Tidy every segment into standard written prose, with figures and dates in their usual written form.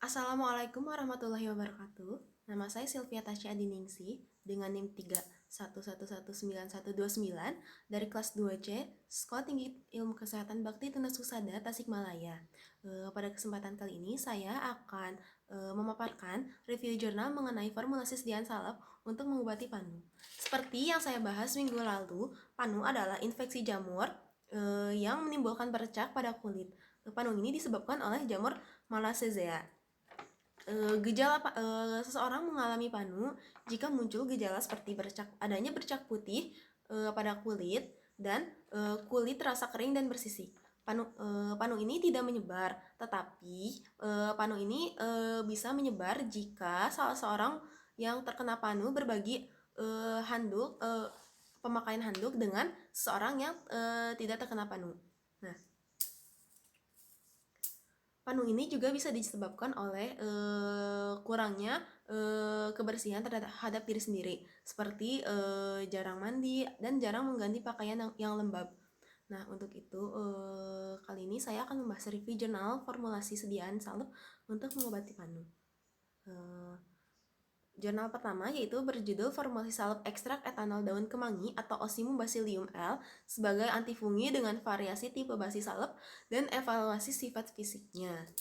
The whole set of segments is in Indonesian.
Assalamualaikum warahmatullahi wabarakatuh. Nama saya Sylvia Tasya Adiningsih dengan NIM 3111929 dari kelas 2C Sekolah Tinggi Ilmu Kesehatan Bakti Tunas Husada Tasikmalaya. Pada kesempatan kali ini saya akan memaparkan review jurnal mengenai formulasi sediaan salep untuk mengobati panu. Seperti yang saya bahas minggu lalu, panu adalah infeksi jamur yang menimbulkan bercak pada kulit. Panu ini disebabkan oleh jamur Malassezia. Seseorang mengalami panu jika muncul gejala seperti adanya bercak putih pada kulit dan kulit terasa kering dan bersisik. Panu ini tidak menyebar, tetapi panu ini bisa menyebar jika salah seorang yang terkena panu berbagi pemakaian handuk dengan seseorang yang tidak terkena panu. Nah, panu ini juga bisa disebabkan oleh kurangnya kebersihan terhadap diri sendiri, seperti jarang mandi dan jarang mengganti pakaian yang lembab. Nah, untuk itu kali ini saya akan membahas review jurnal formulasi sediaan salep untuk mengobati panu. Jurnal pertama yaitu berjudul Formulasi Salep Ekstrak Etanol Daun Kemangi atau Osimum Basilium L sebagai antifungi dengan variasi tipe basi salep dan evaluasi sifat fisiknya.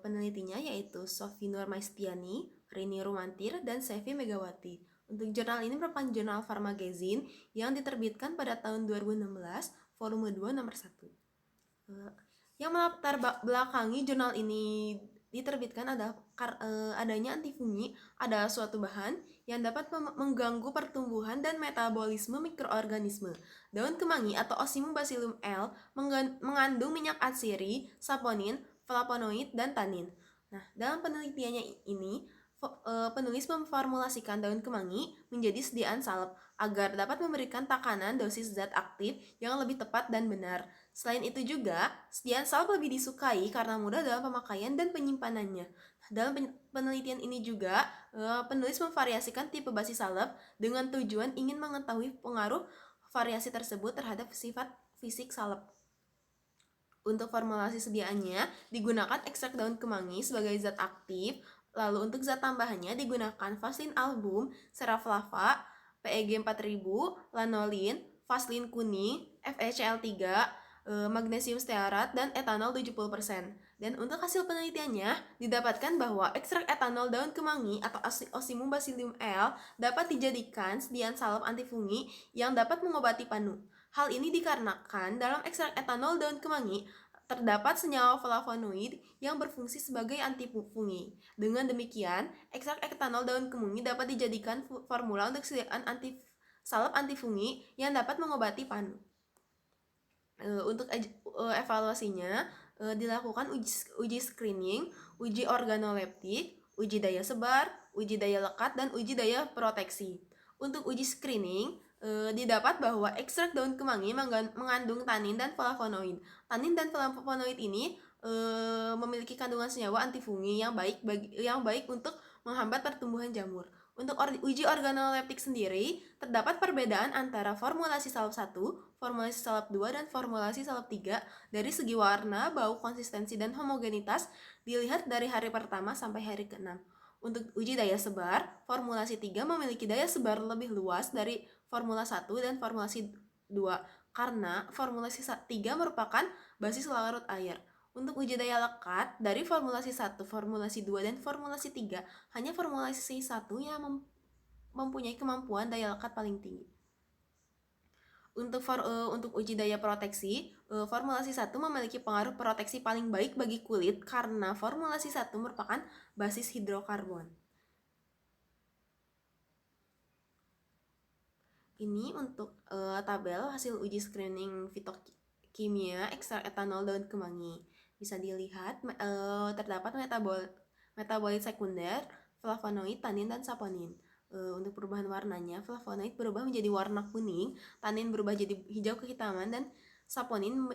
Penelitinya yaitu Sofi Nurmaistiani, Rini Rumantir, dan Sevi Megawati. Untuk jurnal ini merupakan jurnal Pharmagazine yang diterbitkan pada tahun 2016, volume 2 nomor 1. Yang melatar belakangi jurnal ini diterbitkan adalah adanya antifungi adalah suatu bahan yang dapat mengganggu pertumbuhan dan metabolisme mikroorganisme. Daun kemangi atau Osimum Basilium L mengandung minyak atsiri, saponin, flavonoid, dan tanin. Nah, dalam penelitiannya ini, penulis memformulasikan daun kemangi menjadi sediaan salep agar dapat memberikan takanan dosis zat aktif yang lebih tepat dan benar. Selain itu juga, sediaan salep lebih disukai karena mudah dalam pemakaian dan penyimpanannya. Dalam penelitian ini juga, penulis memvariasikan tipe basi salep dengan tujuan ingin mengetahui pengaruh variasi tersebut terhadap sifat fisik salep. Untuk formulasi sediaannya, digunakan ekstrak daun kemangi sebagai zat aktif. Lalu untuk zat tambahannya digunakan vaselin album, seraflava, PEG 4000, lanolin, vaselin kuning, FeCl3, magnesium stearat, dan etanol 70%. Dan untuk hasil penelitiannya, didapatkan bahwa ekstrak etanol daun kemangi atau Osimum Basilium L dapat dijadikan sediaan salep antifungi yang dapat mengobati panu. Hal ini dikarenakan dalam ekstrak etanol daun kemangi terdapat senyawa flavonoid yang berfungsi sebagai antifungi. Dengan demikian, ekstrak etanol daun kemangi dapat dijadikan formula untuk sediaan salep antifungi yang dapat mengobati panu. Untuk evaluasinya dilakukan uji screening, uji organoleptik, uji daya sebar, uji daya lekat, dan uji daya proteksi. Untuk uji screening, didapat bahwa ekstrak daun kemangi mengandung tanin dan flavonoid. Tanin dan flavonoid ini memiliki kandungan senyawa antifungi yang baik untuk menghambat pertumbuhan jamur. Untuk uji organoleptik sendiri, terdapat perbedaan antara formulasi salep 1, formulasi salep 2, dan formulasi salep 3 dari segi warna, bau, konsistensi, dan homogenitas dilihat dari hari pertama sampai hari ke-6. Untuk uji daya sebar, formulasi 3 memiliki daya sebar lebih luas dari formula 1 dan formulasi 2 karena formulasi 3 merupakan basis larut air. Untuk uji daya lekat, dari formulasi 1, formulasi 2, dan formulasi 3, hanya formulasi 1 yang mempunyai kemampuan daya lekat paling tinggi. Untuk uji daya proteksi, formulasi 1 memiliki pengaruh proteksi paling baik bagi kulit karena formulasi 1 merupakan basis hidrokarbon. Ini untuk tabel hasil uji screening fitokimia ekstrak etanol daun kemangi. Bisa dilihat terdapat metabolit sekunder, flavonoid, tanin, dan saponin. Untuk perubahan warnanya, flavonoid berubah menjadi warna kuning, tanin berubah jadi hijau kehitaman, dan saponin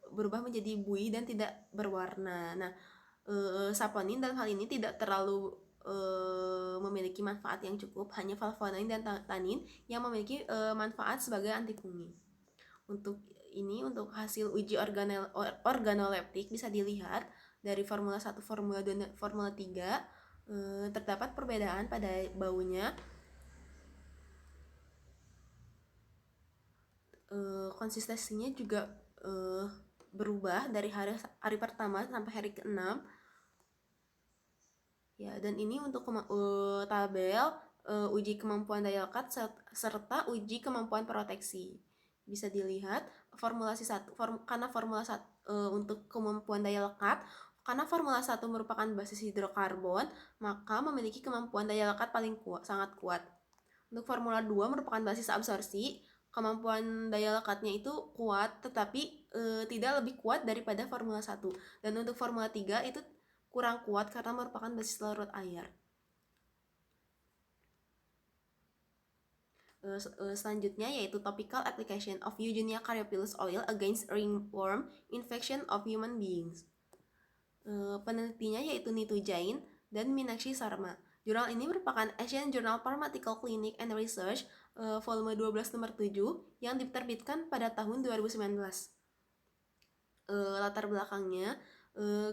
berubah menjadi buih dan tidak berwarna. Nah, saponin dalam hal ini tidak terlalu memiliki manfaat yang cukup, hanya flavonoid dan tanin yang memiliki manfaat sebagai antifungi. Untuk hasil uji organoleptik bisa dilihat dari Formula 1, Formula 2, dan Formula 3. Terdapat perbedaan pada baunya. Konsistensinya juga berubah dari hari pertama sampai hari ke-6. Ya, dan ini untuk tabel uji kemampuan daya lekat serta uji kemampuan proteksi. Bisa dilihat formulasi 1 karena formula 1 untuk kemampuan daya lekat, karena formula 1 merupakan basis hidrokarbon, maka memiliki kemampuan daya lekat sangat kuat. Untuk formula 2 merupakan basis absorpsi, kemampuan daya lekatnya itu kuat tetapi tidak lebih kuat daripada formula 1. Dan untuk formula 3 itu kurang kuat karena merupakan basis larut air. Selanjutnya yaitu topical application of Eugenia caryophyllus oil against ringworm infection of human beings. Penelitinya yaitu Nitu Jain dan Meenakshi Sharma. Jurnal ini merupakan Asian Journal Pharmaceutical Clinic and Research volume 12 nomor 7 yang diterbitkan pada tahun 2019. Latar belakangnya,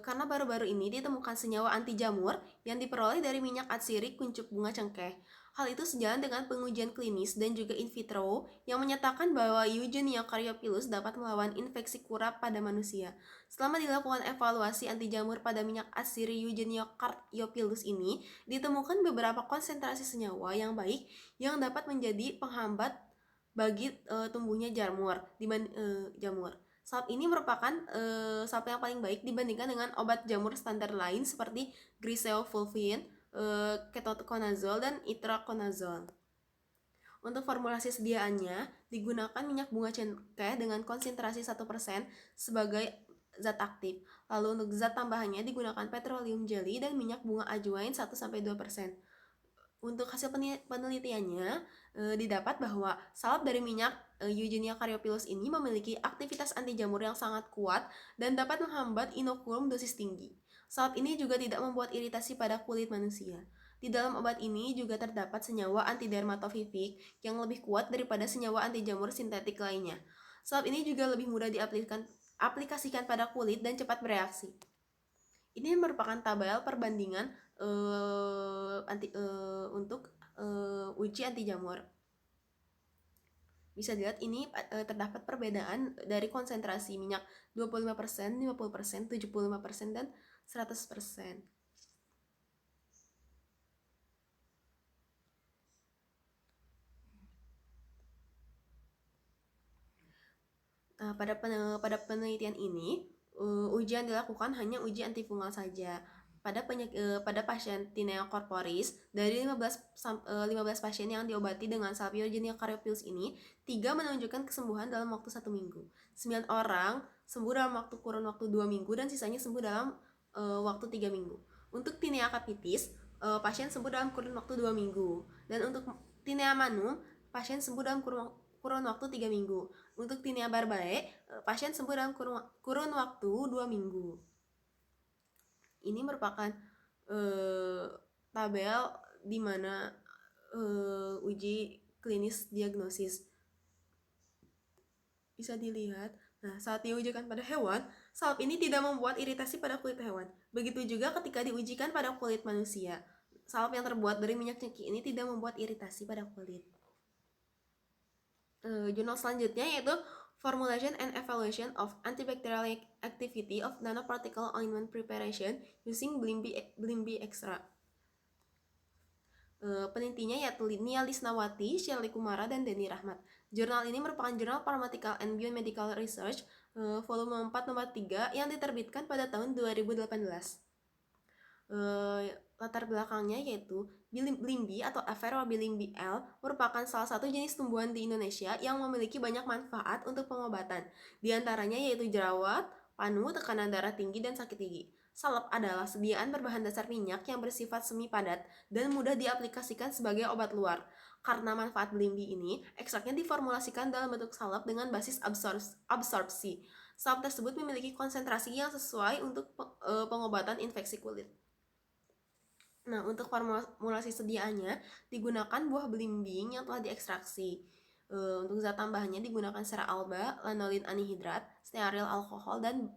karena baru-baru ini ditemukan senyawa anti jamur yang diperoleh dari minyak atsiri kuncup bunga cengkeh. Hal itu sejalan dengan pengujian klinis dan juga in vitro yang menyatakan bahwa Eugenia caryophyllus dapat melawan infeksi kurap pada manusia. Selama dilakukan evaluasi anti jamur pada minyak atsiri Eugenia caryophyllus ini, ditemukan beberapa konsentrasi senyawa yang baik yang dapat menjadi penghambat bagi tumbuhnya jamur. Salep ini merupakan salep yang paling baik dibandingkan dengan obat jamur standar lain seperti griseofulvin, ketoconazole, dan itraconazole. Untuk formulasi sediaannya, digunakan minyak bunga cengkeh dengan konsentrasi 1% sebagai zat aktif. Lalu untuk zat tambahannya digunakan petroleum jelly dan minyak bunga ajwain 1-2%. Untuk hasil penelitiannya, didapat bahwa salep dari minyak Eugenia caryophyllus ini memiliki aktivitas anti jamur yang sangat kuat dan dapat menghambat inokulum dosis tinggi. Salep ini juga tidak membuat iritasi pada kulit manusia. Di dalam obat ini juga terdapat senyawa antidermatofivik yang lebih kuat daripada senyawa anti jamur sintetik lainnya. Salep ini juga lebih mudah diaplikasikan pada kulit dan cepat bereaksi. Ini merupakan tabel perbandingan untuk uji anti jamur. Bisa dilihat ini terdapat perbedaan dari konsentrasi minyak 25%, 50%, 75%, dan 100%. Pada penelitian ini, ujian dilakukan hanya uji antifungal saja. Pada pasien Tinea corporis, dari 15 pasien yang diobati dengan salep Eugenia caryophyllus ini, 3 menunjukkan kesembuhan dalam waktu 1 minggu. 9 orang sembuh dalam kurun waktu 2 minggu dan sisanya sembuh dalam waktu 3 minggu. Untuk Tinea capitis, pasien sembuh dalam kurun waktu 2 minggu. Dan untuk Tinea manum, pasien sembuh dalam kurun waktu 3 minggu. Untuk Tinea barbae, pasien sembuh dalam kurun waktu 2 minggu. Ini merupakan tabel di mana uji klinis diagnosis. Bisa dilihat, saat diujikan pada hewan, salep ini tidak membuat iritasi pada kulit hewan. Begitu juga ketika diujikan pada kulit manusia. Salep yang terbuat dari minyak cengkeh ini tidak membuat iritasi pada kulit. Jurnal selanjutnya yaitu Formulation and Evaluation of Antibacterial Activity of Nanoparticle Ointment Preparation Using Blimby Extra. Penelitinya yaitu Nia Lisnawati, Shirley Kumara, dan Denny Rahmat. Jurnal ini merupakan Jurnal Pharmaceutical and Biomedical Research volume 4 nomor 3 yang diterbitkan pada tahun 2018. Latar belakangnya yaitu Blimby atau Aferua Blimby L merupakan salah satu jenis tumbuhan di Indonesia yang memiliki banyak manfaat untuk pengobatan. Di antaranya yaitu jerawat, panu, tekanan darah tinggi, dan sakit gigi. Salep adalah sediaan berbahan dasar minyak yang bersifat semi padat dan mudah diaplikasikan sebagai obat luar. Karena manfaat Blimby ini, ekstraknya diformulasikan dalam bentuk salep dengan basis absorpsi. Salep tersebut memiliki konsentrasi yang sesuai untuk pengobatan infeksi kulit. Untuk formulasi sediaannya digunakan buah belimbing yang telah diekstraksi. Untuk zat tambahannya digunakan sera alba, lanolin anhidrat, stearil alkohol, dan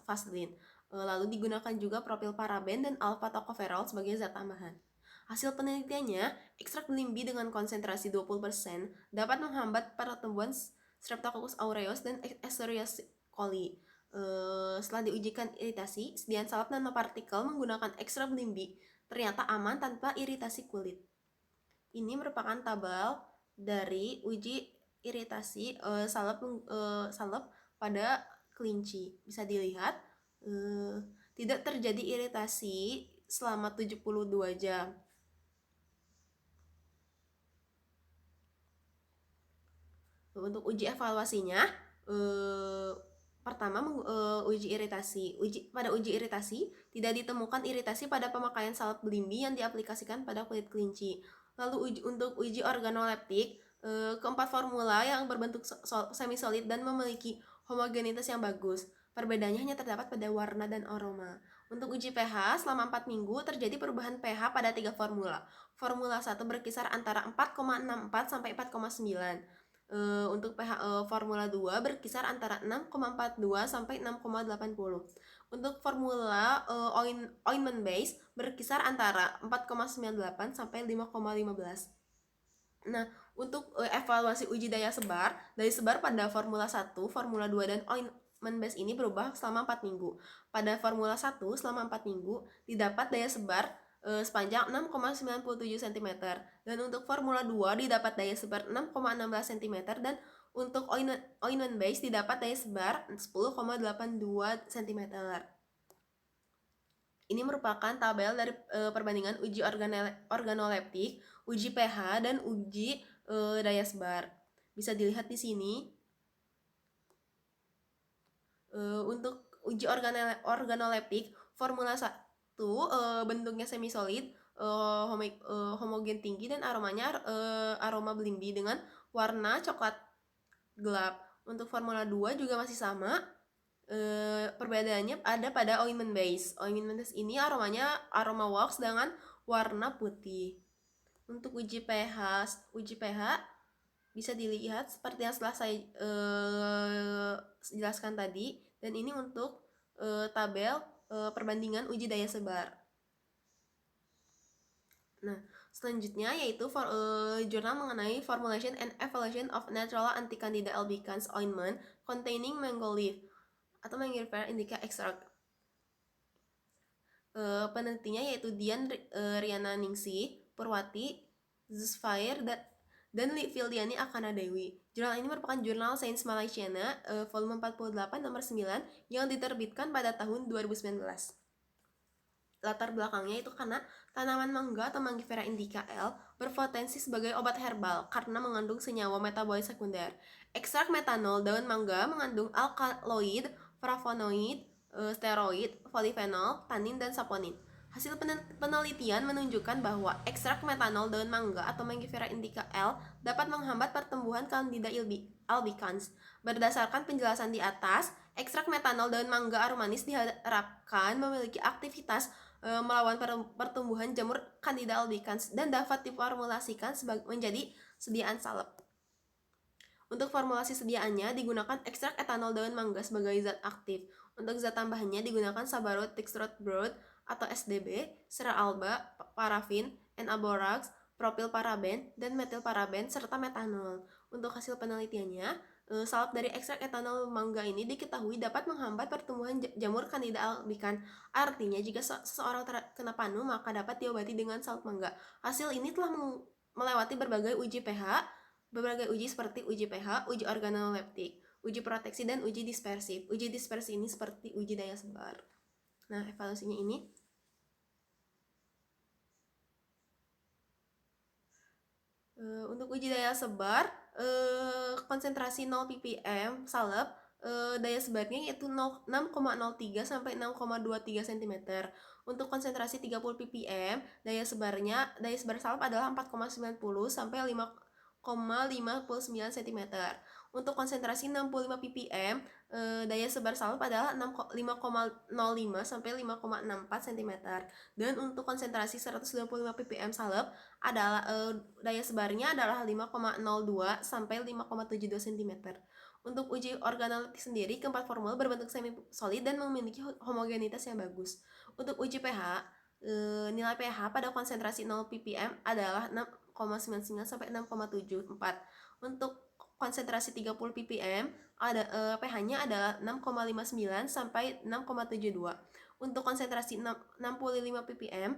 vaselin. Lalu digunakan juga propilparaben dan alpha tocopherol sebagai zat tambahan. Hasil penelitiannya, ekstrak belimbi dengan konsentrasi 20% dapat menghambat pertumbuhan Streptococcus aureus dan Escherichia coli. Setelah diujikan iritasi, sediaan salep nanopartikel menggunakan ekstrak belimbi ternyata aman tanpa iritasi kulit. Ini merupakan tabel dari uji iritasi salep pada kelinci. Bisa dilihat tidak terjadi iritasi selama 72 jam. Untuk uji evaluasinya, pertama uji iritasi. Pada uji iritasi tidak ditemukan iritasi pada pemakaian salep belimbi yang diaplikasikan pada kulit kelinci. Lalu untuk uji organoleptik, keempat formula yang berbentuk semi-solid dan memiliki homogenitas yang bagus. Perbedaannya hanya terdapat pada warna dan aroma. Untuk uji pH, selama 4 minggu terjadi perubahan pH pada 3 formula. Formula 1 berkisar antara 4,64 sampai 4,9. Untuk pH formula 2 berkisar antara 6,42 sampai 6,80. Untuk formula ointment base berkisar antara 4,98 sampai 5,15. Nah, untuk evaluasi uji daya sebar pada formula 1, formula 2, dan ointment base ini berubah selama 4 minggu. Pada formula 1 selama 4 minggu didapat daya sebar sepanjang 6,97 cm, dan untuk formula 2 didapat daya sebar 6,16 cm, dan untuk ointment base didapat daya sebar 10,82 cm. Ini merupakan tabel dari perbandingan uji organoleptik, uji pH, dan uji daya sebar. Bisa dilihat di sini. Untuk uji organoleptik, formula 1 bentuknya semi-solid, homogen tinggi, dan aromanya aroma belimbi dengan warna coklat gelap. Untuk formula 2 juga masih sama. Perbedaannya ada pada ointment base. Ointment base ini aromanya aroma wax dengan warna putih. Untuk uji pH bisa dilihat seperti yang setelah saya jelaskan tadi, dan ini untuk tabel perbandingan uji daya sebar. Nah, selanjutnya yaitu jurnal mengenai formulation and evaluation of natural anti-candida albicans ointment containing mango leaf atau Mangifera indica extract. Penelitinya yaitu Dian Riana Ningsih, Purwati Zusfair, dan Fildiani Akana Dewi. Jurnal ini merupakan jurnal Sains Malaysiana volume 48 nomor 9 yang diterbitkan pada tahun 2019. Latar belakangnya itu karena tanaman mangga atau Mangifera indica L berpotensi sebagai obat herbal karena mengandung senyawa metabolit sekunder. Ekstrak metanol daun mangga mengandung alkaloid, flavonoid, steroid, polifenol, tanin, dan saponin. Hasil penelitian menunjukkan bahwa ekstrak metanol daun mangga atau Mangifera indica L dapat menghambat pertumbuhan Candida albicans. Berdasarkan penjelasan di atas, ekstrak metanol daun mangga aromanis diharapkan memiliki aktivitas melawan pertumbuhan jamur Candida albicans dan dapat diformulasikan menjadi sediaan salep. Untuk formulasi sediaannya digunakan ekstrak etanol daun mangga sebagai zat aktif. Untuk zat tambahannya digunakan sabarot dextrose broth atau SDB, sera alba, parafin, N-aborax, propilparaben, dan metilparaben, serta metanol. Untuk hasil penelitiannya, salep dari ekstrak etanol mangga ini diketahui dapat menghambat pertumbuhan jamur Candida albicans. Artinya, jika seseorang terkena panu, maka dapat diobati dengan salep mangga. Hasil ini telah melewati berbagai uji pH, berbagai uji seperti uji pH, uji organoleptik, uji proteksi, dan uji dispersif. Uji dispersif ini seperti uji daya sebar. Nah, evaluasinya ini. Untuk uji daya sebar, konsentrasi 0 ppm salep, daya sebarnya yaitu 6,03 sampai 6,23 cm. Untuk konsentrasi 30 ppm, daya sebar salep adalah 4,90 sampai 5,59 cm. Untuk konsentrasi 65 ppm, daya sebar salep adalah 5,05 sampai 5,64 cm. Dan untuk konsentrasi 125 ppm salep adalah daya sebarnya adalah 5,02 sampai 5,72 cm. Untuk uji organoleptik sendiri, keempat formula berbentuk semi solid dan memiliki homogenitas yang bagus. Untuk uji pH, nilai pH pada konsentrasi 0 ppm adalah 6,99 sampai 6,74. Untuk konsentrasi 30 ppm pH-nya adalah 6,59 sampai 6,72. Untuk konsentrasi 65 ppm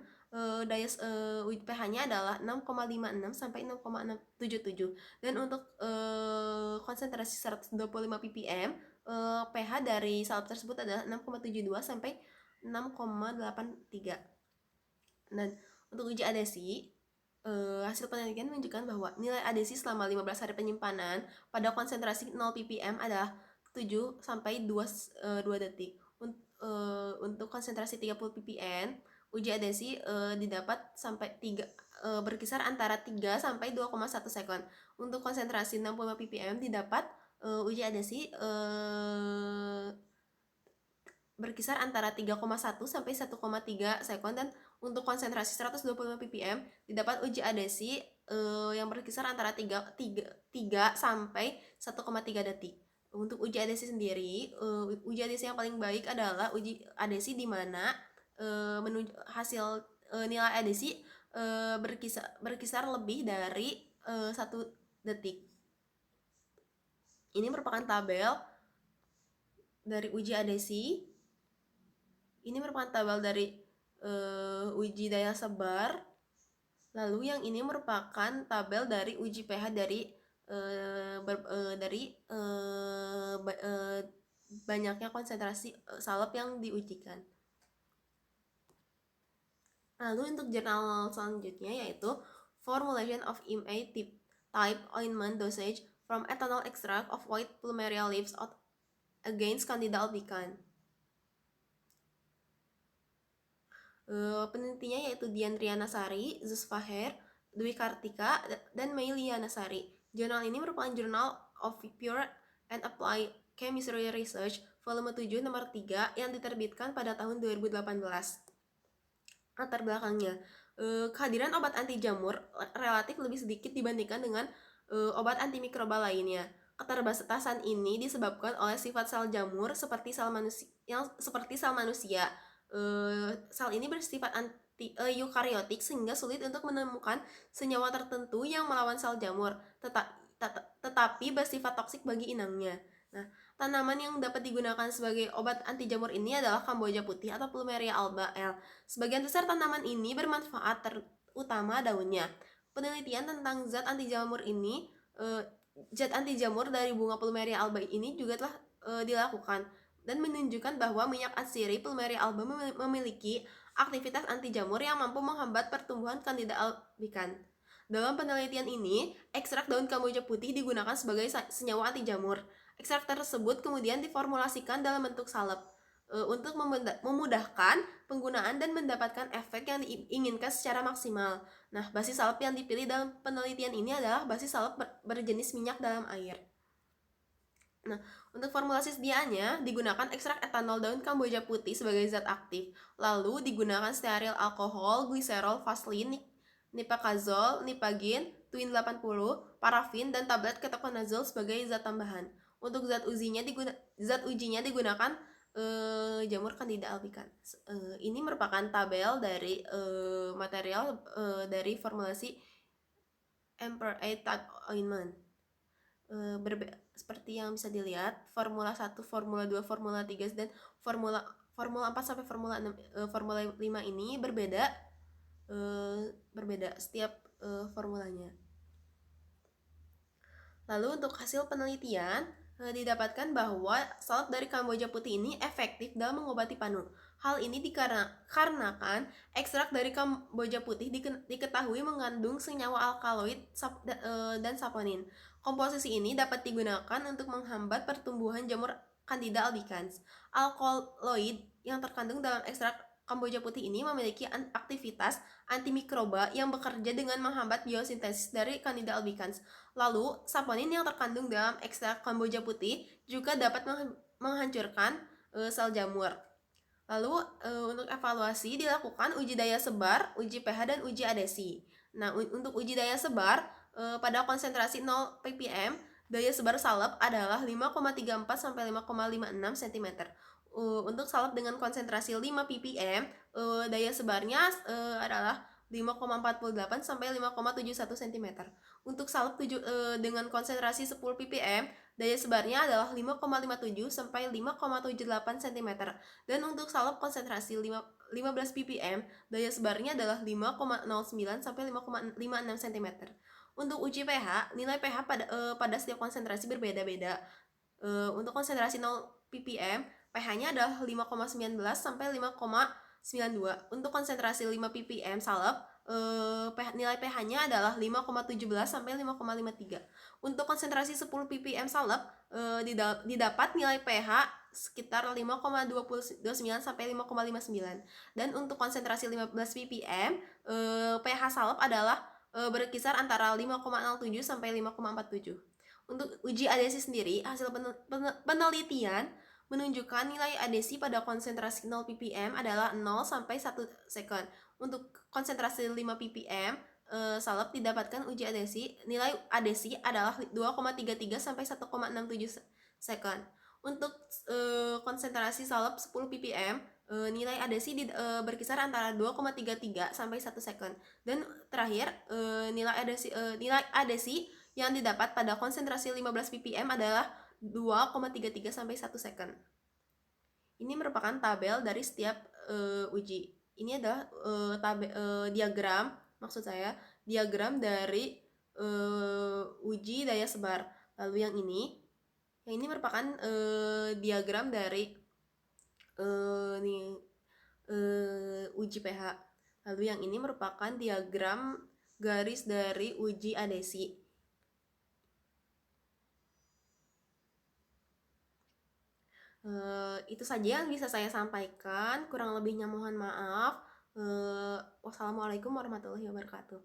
pH-nya adalah 6,56 sampai 6,77. Dan untuk konsentrasi 125 ppm pH dari salep tersebut adalah 6,72 sampai 6,83. Dan untuk uji adhesi, hasil penelitian menunjukkan bahwa nilai adhesi selama 15 hari penyimpanan pada konsentrasi 0 ppm adalah 7 sampai 2 detik. Untuk konsentrasi 30 ppm, uji adhesi didapat sampai berkisar antara 3 sampai 2,1 sekon. Untuk konsentrasi 65 ppm didapat uji adhesi berkisar antara 3,1 sampai 1,3 sekon. Dan untuk konsentrasi 125 ppm didapat uji adhesi yang berkisar antara 3 sampai 1,3 detik. Untuk uji adhesi sendiri, uji adhesi yang paling baik adalah uji adhesi di mana hasil nilai adhesi berkisar lebih dari 1 detik. Ini merupakan tabel dari uji adhesi. Ini merupakan tabel dari uji daya sebar. Lalu yang ini merupakan tabel dari uji pH dari banyaknya konsentrasi salep yang diujikan. Lalu untuk jurnal selanjutnya yaitu Formulation of IMA type ointment dosage from ethanol extract of white plumeria leaves against Candida albicans. Penelitinya yaitu Dian Trianasari, Zusfaher, Dwi Kartika, dan Mei Lianasari. Jurnal ini merupakan Journal of Pure and Applied Chemistry Research volume 7 nomor 3 yang diterbitkan pada tahun 2018. Latar belakangnya, kehadiran obat anti jamur relatif lebih sedikit dibandingkan dengan obat antimikrobal lainnya. Keterbatasan ini disebabkan oleh sifat sel jamur seperti sel manusia. Sel ini bersifat eukariotik sehingga sulit untuk menemukan senyawa tertentu yang melawan sel jamur, tetapi bersifat toksik bagi inangnya. Nah, tanaman yang dapat digunakan sebagai obat anti jamur ini adalah Kamboja putih atau Plumeria alba L. Sebagian besar tanaman ini bermanfaat, terutama daunnya. Penelitian tentang zat anti jamur dari bunga Plumeria alba ini juga telah dilakukan dan menunjukkan bahwa minyak atsiri Plumeria alba memiliki aktivitas anti jamur yang mampu menghambat pertumbuhan Candida albicans. Dalam penelitian ini, ekstrak daun Kamboja putih digunakan sebagai senyawa anti jamur. Ekstrak tersebut kemudian diformulasikan dalam bentuk salep untuk memudahkan penggunaan dan mendapatkan efek yang diinginkan secara maksimal. Nah, basis salep yang dipilih dalam penelitian ini adalah basis salep berjenis minyak dalam air. Nah, untuk formulasi sediaannya digunakan ekstrak etanol daun Kamboja putih sebagai zat aktif. Lalu digunakan steril alkohol, gliserol, vaselin, nipacazole, nipagin, Twin 80, parafin, dan tablet ketoconazole sebagai zat tambahan. Untuk zat ujinya digunakan jamur Candida albicans. Ini merupakan tabel dari material dari formulasi Emperor type ointment. Seperti yang bisa dilihat, formula 1, formula 2, formula 3 dan formula 4 sampai formula 5 ini berbeda setiap formulanya. Lalu untuk hasil penelitian didapatkan bahwa salep dari Kamboja putih ini efektif dalam mengobati panu. Hal ini dikarenakan ekstrak dari Kamboja putih diketahui mengandung senyawa alkaloid dan saponin. Komposisi ini dapat digunakan untuk menghambat pertumbuhan jamur Candida albicans. Alkaloid yang terkandung dalam ekstrak Kamboja putih ini memiliki aktivitas antimikroba yang bekerja dengan menghambat biosintesis dari Candida albicans. Lalu, saponin yang terkandung dalam ekstrak Kamboja putih juga dapat menghancurkan sel jamur. Lalu untuk evaluasi dilakukan uji daya sebar, uji pH, dan uji adhesi. Nah, untuk uji daya sebar pada konsentrasi 0 ppm, daya sebar salep adalah 5,34 sampai 5,56 cm. Untuk salep dengan konsentrasi 5 ppm, daya sebarnya adalah 5,48 sampai 5,71 cm. Untuk salep dengan konsentrasi 10 ppm, daya sebarnya adalah 5,57 sampai 5,78 cm. Dan untuk salep konsentrasi 15 ppm, daya sebarnya adalah 5,09 sampai 5,56 cm. Untuk uji pH, nilai pH pada setiap konsentrasi berbeda-beda. Untuk konsentrasi 0 ppm, pH-nya adalah 5,19 sampai 5,92. Untuk konsentrasi 5 ppm salep, nilai pH-nya adalah 5,17 sampai 5,53. Untuk konsentrasi 10 ppm salep, didapat nilai pH sekitar 5,29 sampai 5,59. Dan untuk konsentrasi 15 ppm, pH salep adalah berkisar antara 5,07 sampai 5,47. Untuk uji adhesi sendiri, hasil penelitian menunjukkan nilai adhesi pada konsentrasi 0 ppm adalah 0 sampai 1 second. Untuk konsentrasi 5 ppm salep didapatkan uji adhesi, nilai adhesi adalah 2,33 sampai 1,67 second. Untuk konsentrasi salep 10 ppm, nilai adhesi berkisar antara 2,33 sampai 1 second. Dan terakhir, nilai adhesi yang didapat pada konsentrasi 15 ppm adalah 2,33 sampai 1 second. Ini merupakan tabel dari setiap uji. Ini adalah diagram, maksud saya diagram dari uji daya sebar. Lalu yang ini merupakan diagram dari uji pH. Lalu yang ini merupakan diagram garis dari uji adhesi. Itu saja yang bisa saya sampaikan. Kurang lebihnya mohon maaf. Wassalamualaikum warahmatullahi wabarakatuh.